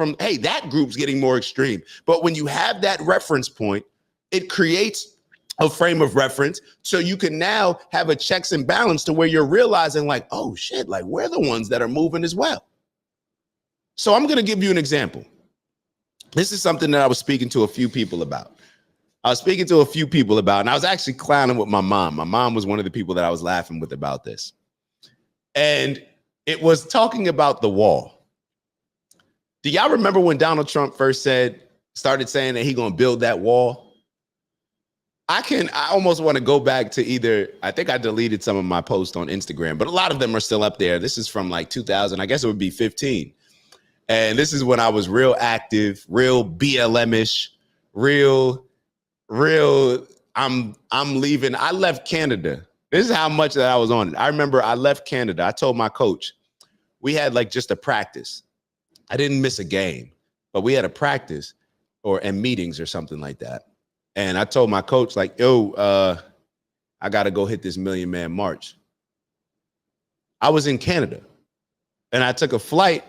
from, hey, that group's getting more extreme. But when you have that reference point, it creates a frame of reference so you can now have a checks and balance to where you're realizing like, oh shit, like we're the ones that are moving as well. So I'm going to give you an example. This is something that I was speaking to a few people about. And I was actually clowning with my mom. My mom was one of the people that I was laughing with about this. And it was talking about the wall. Do y'all remember when Donald Trump first started saying that he's going to build that wall? I almost want to go back to I think I deleted some of my posts on Instagram, but a lot of them are still up there. This is from like 2000, I guess it would be 15. And this is when I was real active, real BLM-ish, real, I'm leaving. I left Canada. This is how much that I was on it. I remember I left Canada. I told my coach, we had like just a practice. I didn't miss a game, but we had a practice and meetings or something like that. And I told my coach, like, yo, I got to go hit this Million Man March. I was in Canada and I took a flight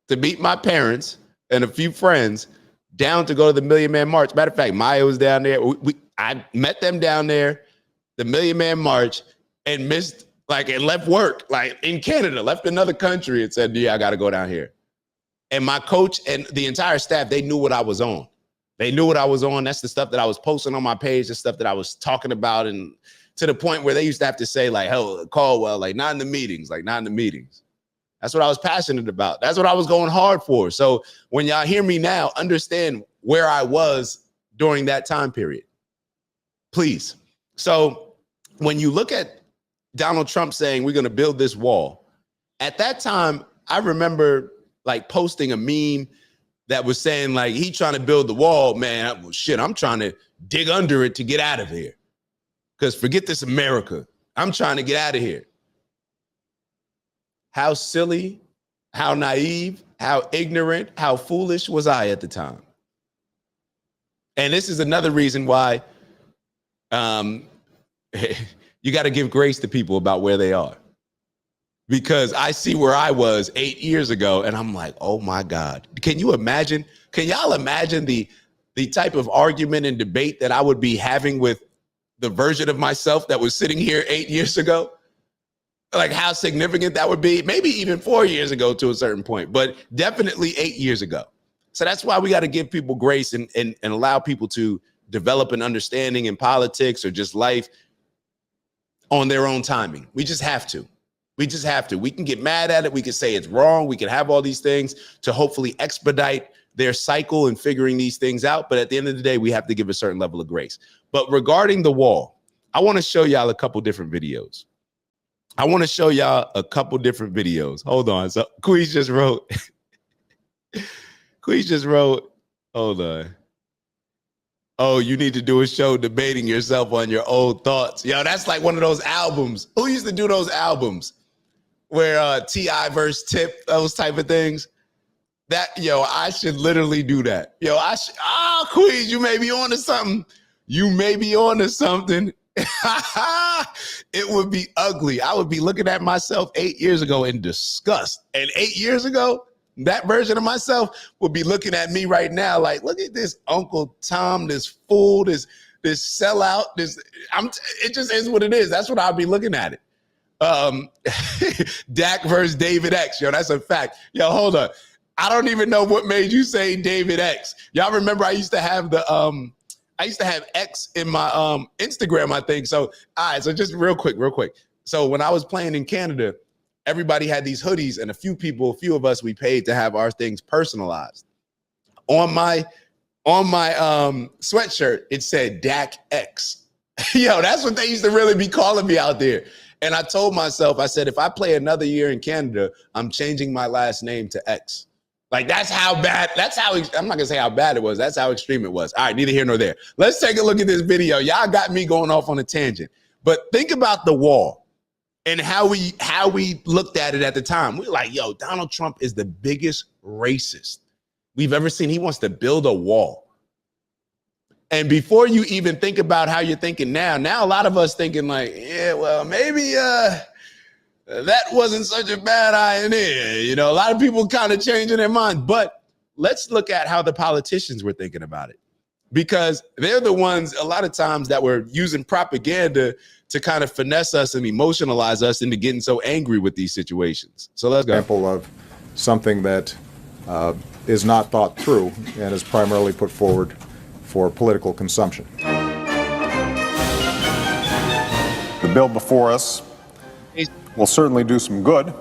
to meet my parents and a few friends down to go to the Million Man March. Matter of fact, Maya was down there. I met them down there, the Million Man March, and missed, and left work, like in Canada, left another country and said, yeah, I got to go down here. And my coach and the entire staff, they knew what I was on. They knew what I was on. That's the stuff that I was posting on my page, the stuff that I was talking about, and to the point where they used to have to say, like, hell, Caldwell, like, not in the meetings, like, not in the meetings. That's what I was passionate about. That's what I was going hard for. So when y'all hear me now, understand where I was during that time period, please. So when you look at Donald Trump saying we're going to build this wall, at that time, I remember like posting a meme that was saying like, he trying to build the wall, man, shit, I'm trying to dig under it to get out of here. Because forget this America. I'm trying to get out of here. How silly, how naive, how ignorant, how foolish was I at the time? And this is another reason why you got to give grace to people about where they are. Because I see where I was 8 years ago and I'm like, oh my God, can you imagine? Can y'all imagine the type of argument and debate that I would be having with the version of myself that was sitting here 8 years ago? Like how significant that would be, maybe even 4 years ago to a certain point, but definitely 8 years ago. So that's why we got to give people grace and allow people to develop an understanding in politics or just life on their own timing. We just have to. We just have to. We can get mad at it. We can say it's wrong. We can have all these things to hopefully expedite their cycle in figuring these things out. But at the end of the day, we have to give a certain level of grace. But regarding the wall, I want to show y'all a couple different videos. Hold on. So Queez just wrote, hold on. Oh, you need to do a show debating yourself on your old thoughts. Yo, that's like one of those albums. Who used to do those albums where T.I. versus Tip, those type of things? I should literally do that. Queez, you may be on to something. It would be ugly. I would be looking at myself 8 years ago in disgust. And 8 years ago, that version of myself would be looking at me right now like, look at this Uncle Tom, this fool, this sellout. It just is what it is. That's what I'll be looking at it. Dak versus David X. Yo, that's a fact. Yo, hold on. I don't even know what made you say David X. Y'all remember I used to have X in my Instagram, I think. So, all right, so just real quick. So when I was playing in Canada, everybody had these hoodies and a few of us, we paid to have our things personalized. On my sweatshirt, it said Dak X. Yo, that's what they used to really be calling me out there. And I told myself, I said, if I play another year in Canada, I'm changing my last name to X. Like, that's how bad, I'm not gonna say how bad it was. That's how extreme it was. All right, neither here nor there. Let's take a look at this video. Y'all got me going off on a tangent. But think about the wall and how we looked at it at the time. We were like, yo, Donald Trump is the biggest racist we've ever seen. He wants to build a wall. And before you even think about how you're thinking now a lot of us thinking like, yeah, well, maybe that wasn't such a bad idea. A lot of people kind of changing their mind. But let's look at how the politicians were thinking about it, because they're the ones a lot of times that were using propaganda to kind of finesse us and emotionalize us into getting so angry with these situations. So let's go. Example of something that is not thought through and is primarily put forward for political consumption. The bill before us will certainly do some good.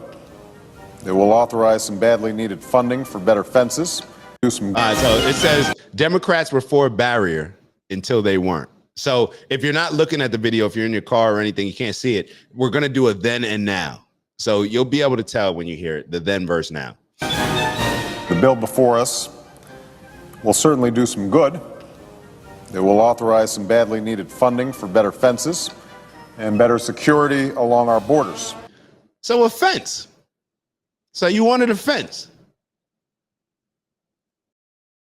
It will authorize some badly needed funding for better fences. So it says Democrats were for a barrier until they weren't. So if you're not looking at the video, if you're in your car or anything, you can't see it. We're going to do a then and now. So you'll be able to tell when you hear it, the then versus now. The bill before us will certainly do some good. It will authorize some badly needed funding for better fences and better security along our borders. So a fence. So you wanted a fence.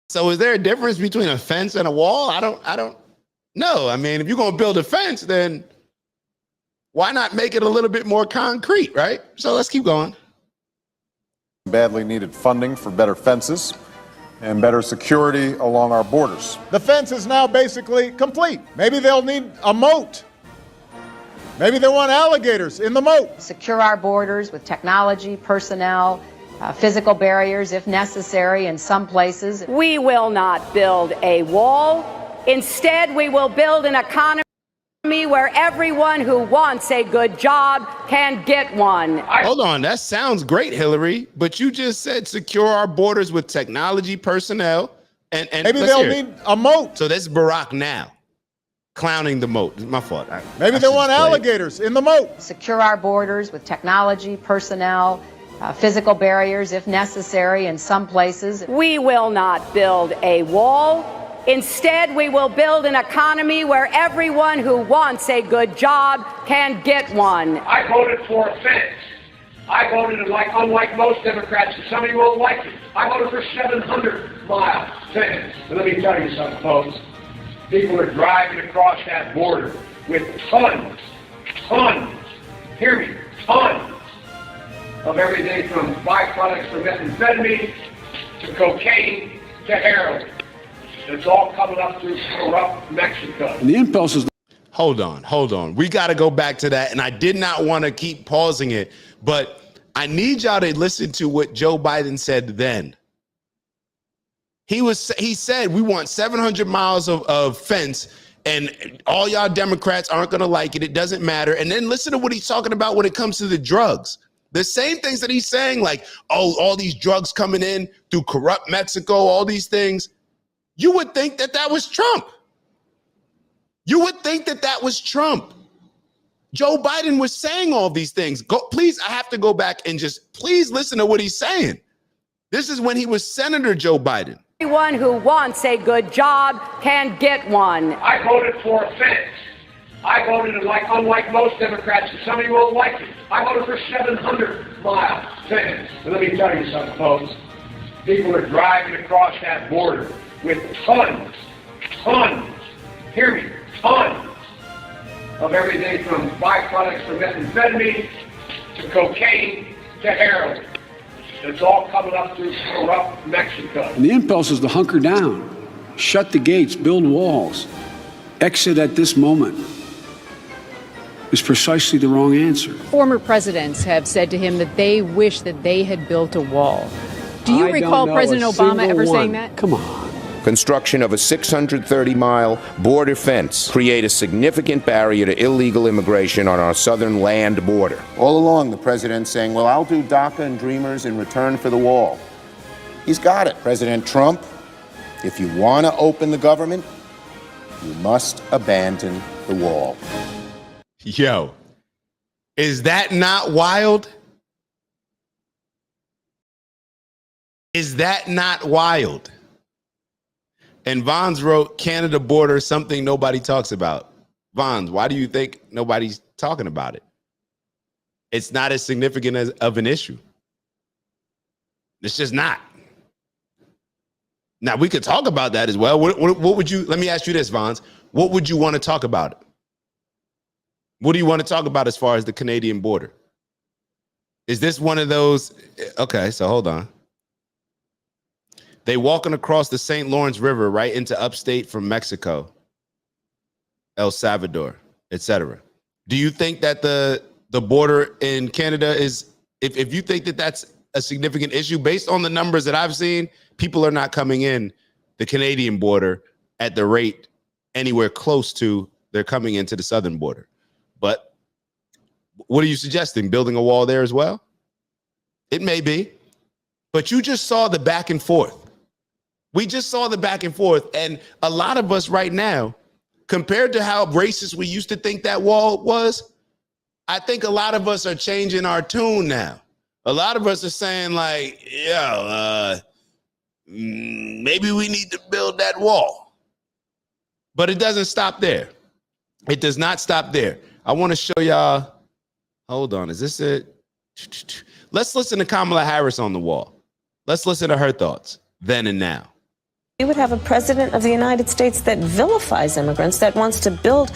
So is there a difference between a fence and a wall? I don't know. I mean, if you're going to build a fence, then why not make it a little bit more concrete, right? So let's keep going. Badly needed funding for better fences and better security along our borders. The fence is now basically complete. Maybe they'll need a moat. Maybe they want alligators in the moat. Secure our borders with technology, personnel, physical barriers if necessary in some places. We will not build a wall. Instead, we will build an economy where everyone who wants a good job can get one. Hold on, that sounds great, Hillary, but you just said secure our borders with technology, personnel, and maybe they'll need a moat. So that's Barack now, clowning the moat. It's my fault. Maybe they want alligators in the moat. Secure our borders with technology, personnel, physical barriers if necessary in some places. We will not build a wall. Instead, we will build an economy where everyone who wants a good job can get one. I voted for a fence. I voted, unlike most Democrats, and some of you won't like it, I voted for 700-mile fence. And let me tell you something, folks. People are driving across that border with tons, hear me, tons of everything from byproducts from methamphetamine to cocaine to heroin. It's all coming up through corrupt Mexico. And the impulse is. Hold on. We got to go back to that. And I did not want to keep pausing it, but I need y'all to listen to what Joe Biden said then. He said, we want 700 miles of fence, and all y'all Democrats aren't going to like it. It doesn't matter. And then listen to what he's talking about when it comes to the drugs. The same things that he's saying, like, oh, all these drugs coming in through corrupt Mexico, all these things. You would think that that was Trump. You would think that that was Trump. Joe Biden was saying all these things. Please, I have to go back and just please listen to what he's saying. This is when he was Senator Joe Biden. Everyone who wants a good job can get one. I voted for a fence. I voted, unlike most Democrats, and some of you won't like it, I voted for 700-mile fence. And let me tell you something, folks. People are driving across that border with tons, hear me, tons of everything from byproducts from methamphetamine to cocaine to heroin. It's all coming up through corrupt Mexico. And the impulse is to hunker down, shut the gates, build walls, exit at this moment is precisely the wrong answer. Former presidents have said to him that they wish that they had built a wall. Do you recall President Obama ever saying that? Come on. Construction of a 630-mile border fence create a significant barrier to illegal immigration on our southern land border. All along, the president's saying, well, I'll do DACA and Dreamers in return for the wall. He's got it. President Trump, if you want to open the government, you must abandon the wall. Yo, is that not wild? Is that not wild? And Vons wrote, Canada border, something nobody talks about. Vons, why do you think nobody's talking about it? It's not as significant of an issue. It's just not. Now, we could talk about that as well. What would you, let me ask you this, Vons. What would you want to talk about? What do you want to talk about as far as the Canadian border? Is this one of those? Okay, so hold on. They walking across the St. Lawrence River right into upstate from Mexico, El Salvador, etc. Do you think that the border in Canada is, if you think that that's a significant issue, based on the numbers that I've seen, people are not coming in the Canadian border at the rate anywhere close to they're coming into the southern border. But what are you suggesting? Building a wall there as well? It may be, but you just saw the back and forth. We just saw the back and forth. And a lot of us right now, compared to how racist we used to think that wall was, I think a lot of us are changing our tune now. A lot of us are saying like, maybe we need to build that wall. But it doesn't stop there. It does not stop there. I want to show y'all. Hold on. Is this it? Let's listen to Kamala Harris on the wall. Let's listen to her thoughts then and now. We would have a president of the United States that vilifies immigrants, that wants to build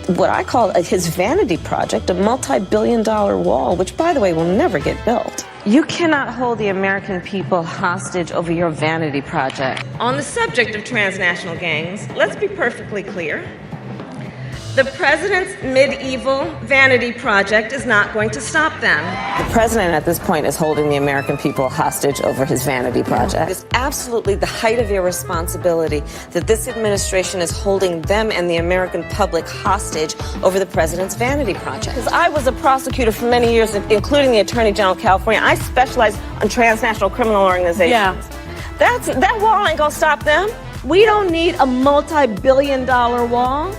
what I call his vanity project, a multi-billion-dollar wall, which, by the way, will never get built. You cannot hold the American people hostage over your vanity project. On the subject of transnational gangs, let's be perfectly clear. The president's medieval vanity project is not going to stop them. The president at this point is holding the American people hostage over his vanity project. It's absolutely the height of irresponsibility that this administration is holding them and the American public hostage over the president's vanity project. Because I was a prosecutor for many years, including the Attorney General of California. I specialize on transnational criminal organizations. Yeah. That wall ain't gonna stop them. We don't need a multi-billion-dollar wall.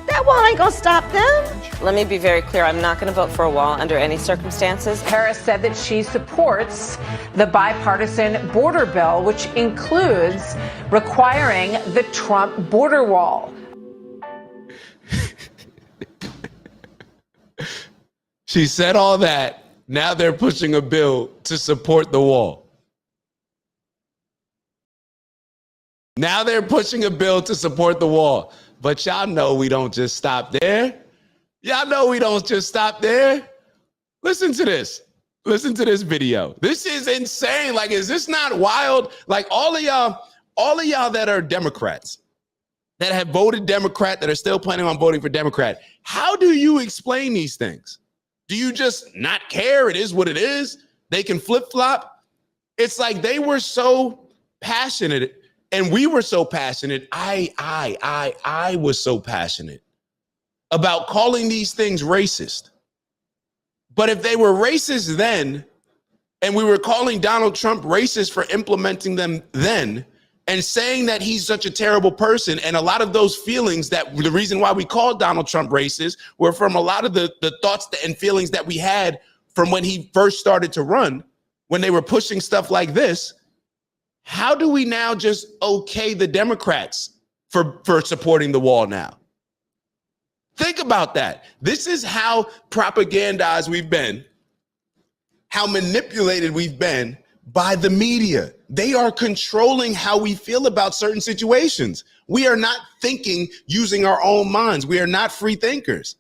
That wall ain't gonna stop them. Let me be very clear. I'm not gonna vote for a wall under any circumstances. Harris said that she supports the bipartisan border bill, which includes requiring the Trump border wall. She said all that. Now they're pushing a bill to support the wall. Now they're pushing a bill to support the wall. But y'all know we don't just stop there. Y'all know we don't just stop there. Listen to this. Listen to this video. This is insane. Like, is this not wild? Like, all of y'all that are Democrats, that have voted Democrat, that are still planning on voting for Democrat, how do you explain these things? Do you just not care? It is what it is. They can flip-flop. It's like they were so passionate. And we were so passionate. I was so passionate about calling these things racist. But if they were racist then, and we were calling Donald Trump racist for implementing them then, and saying that he's such a terrible person, and a lot of those feelings, that the reason why we called Donald Trump racist were from a lot of the thoughts and feelings that we had from when he first started to run, when they were pushing stuff like this. How do we now just okay the Democrats for supporting the wall now? Think about that. This is how propagandized we've been, how manipulated we've been by the media. They are controlling how we feel about certain situations. We are not thinking using our own minds. We are not free thinkers.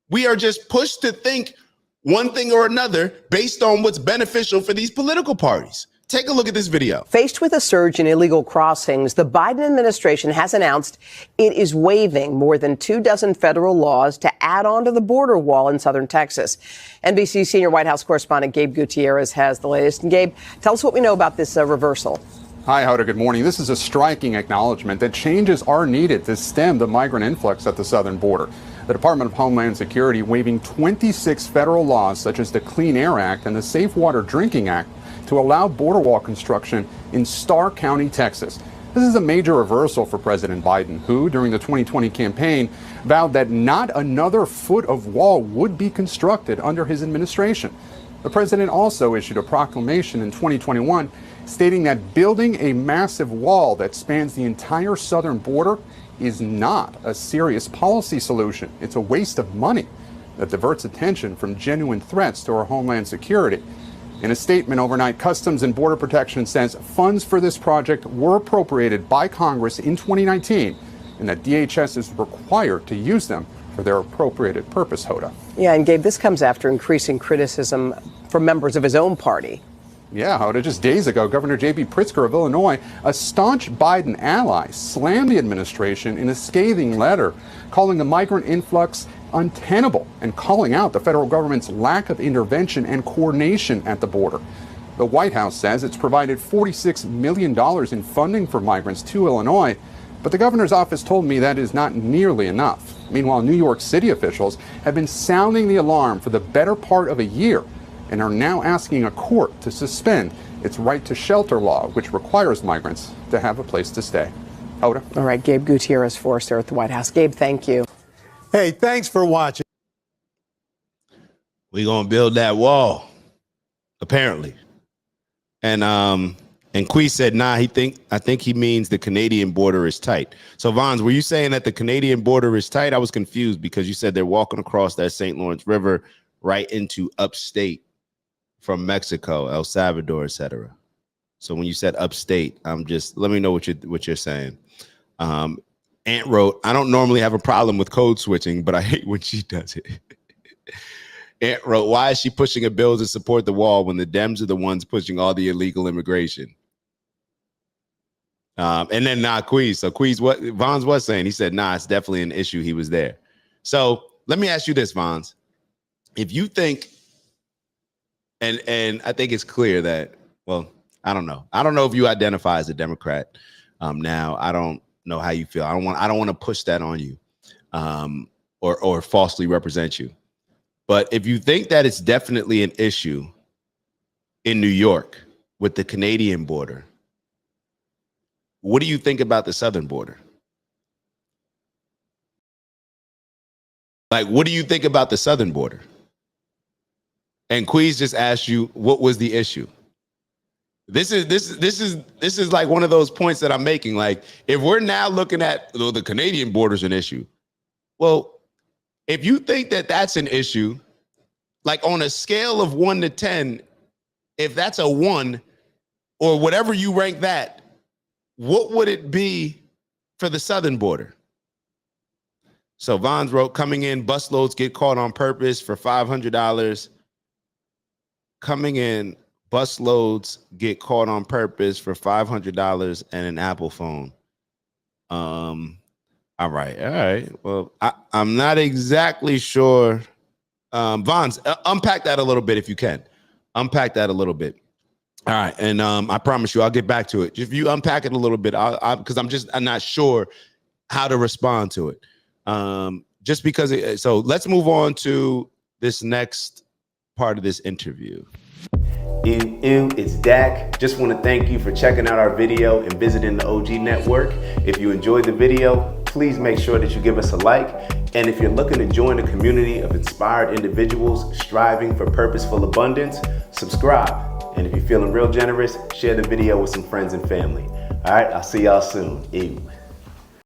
We are just pushed to think one thing or another based on what's beneficial for these political parties. Take a look at this video. Faced with a surge in illegal crossings, the Biden administration has announced it is waiving more than 24 federal laws to add on to the border wall in southern Texas. NBC senior White House correspondent Gabe Gutierrez has the latest. And Gabe, tell us what we know about this reversal. Hi, Hoda. Good morning. This is a striking acknowledgement that changes are needed to stem the migrant influx at the southern border. The Department of Homeland Security waiving 26 federal laws, such as the Clean Air Act and the Safe Water Drinking Act, to allow border wall construction in Starr County, Texas. This is a major reversal for President Biden, who, during the 2020 campaign, vowed that not another foot of wall would be constructed under his administration. The president also issued a proclamation in 2021 stating that building a massive wall that spans the entire southern border is not a serious policy solution. It's a waste of money that diverts attention from genuine threats to our homeland security. In a statement overnight, Customs and Border Protection says funds for this project were appropriated by Congress in 2019 and that DHS is required to use them for their appropriated purpose, Hoda. Yeah, and Gabe, this comes after increasing criticism from members of his own party Yeah, Hoda, just days ago, Governor J.B. Pritzker of Illinois, a staunch Biden ally, slammed the administration in a scathing letter, calling the migrant influx untenable and calling out the federal government's lack of intervention and coordination at the border. The White House says it's provided $46 million in funding for migrants to Illinois, but the governor's office told me that is not nearly enough. Meanwhile, New York City officials have been sounding the alarm for the better part of a year and are now asking a court to suspend its right to shelter law, which requires migrants to have a place to stay. Hoda. All right, Gabe Gutierrez for us there at the White House. Gabe, thank you. Hey, thanks for watching. We're gonna build that wall, apparently. And Quee said, nah, I think he means the Canadian border is tight. So Vons, were you saying that the Canadian border is tight? I was confused because you said they're walking across that St. Lawrence River right into upstate from Mexico, El Salvador, etc. So when you said upstate, let me know what you're saying. Ant wrote, I don't normally have a problem with code switching, but I hate when she does it. Ant wrote, why is she pushing a bill to support the wall when the Dems are the ones pushing all the illegal immigration? And then Queez. So Queez, what Vons was saying, he said, nah, it's definitely an issue. He was there. So let me ask you this, Vons. If you think, and I think it's clear that, well, I don't know. I don't know if you identify as a Democrat. Now, I don't know how you feel. I don't want to push that on you or falsely represent you. But if you think that it's definitely an issue in New York with the Canadian border, what do you think about the southern border? Like, what do you think about the southern border? And Queez just asked you, what was the issue? This is like one of those points that I'm making. Like, if we're now looking at the Canadian border's an issue, well, if you think that that's an issue, like on a scale of 1 to 10, if that's a 1 or whatever you rank that, what would it be for the southern border? So Vons wrote, coming in, busloads get caught on purpose for $500. Coming in, busloads get caught on purpose for $500 and an Apple phone. All right. Well, I'm not exactly sure. Vons, unpack that a little bit if you can. Unpack that a little bit. All right, and I promise you, I'll get back to it. If you unpack it a little bit, because I'm not sure how to respond to it. Just because. So let's move on to this next part of this interview. It's Dak. Just want to thank you for checking out our video and visiting the OG Network. If you enjoyed the video, please make sure that you give us a like. And if you're looking to join a community of inspired individuals striving for purposeful abundance, subscribe. And if you're feeling real generous, share the video with some friends and family. All right, I'll see y'all soon. Ew.